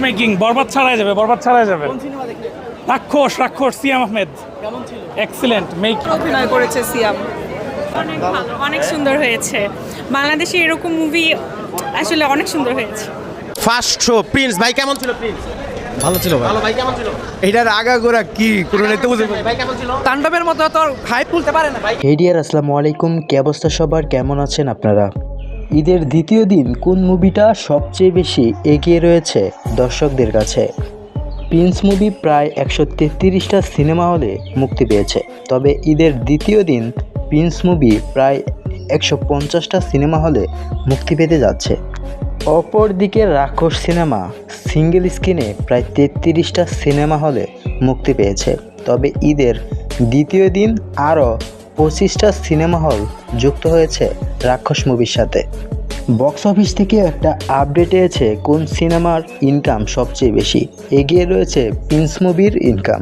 Making, বরবাদ ছাড়াই যাবে, বরবাদ ছাড়াই যাবে। রাক্ষস, রাক্ষস, সিয়াম আহমেদ কেমন ছিল? এক্সিলেন্ট মেক অভিনয় করেছে সিয়াম। অনেক ভালো, অনেক সুন্দর হয়েছে। বাংলাদেশে এরকম মুভি আসলে অনেক সুন্দর হয়েছে। ফার্স্ট শো প্রিন্স ভাই কেমন ছিল? প্রিন্স ভালো ছিল ভাই। ভালো ভাই কেমন ছিল? এটার আগাগোড়া কি কোনো নেতে বুঝে ভাই কেমন ছিল? তাণ্ডবের মতো তোর হাইপ তুলতে পারে না। হে ডিয়ার, আসসালামু আলাইকুম। কি অবস্থা সবার, কেমন আছেন আপনারা? ঈদের দ্বিতীয় দিন কোন মুভিটা সবচেয়ে বেশি এগিয়ে রয়েছে দর্শকদের কাছে? প্রিন্স মুভি প্রায় 133টা সিনেমা হলে মুক্তি পেয়েছে, তবে ঈদের দ্বিতীয় দিন প্রিন্স মুভি প্রায় 150টা সিনেমা হলে মুক্তি পেতে যাচ্ছে। অপরদিকে রাক্ষস সিনেমা সিঙ্গেল স্ক্রিনে প্রায় 33টা সিনেমা হলে মুক্তি পেয়েছে, তবে ঈদের দ্বিতীয় দিন আরও 25টা সিনেমা হল যুক্ত হয়েছে রাক্ষস মুভির সাথে। বক্স অফিস থেকে একটা আপডেট এসেছে কোন সিনেমার ইনকাম সবচেয়ে বেশি। এগিয়ে রয়েছে প্রিন্স মুভির ইনকাম।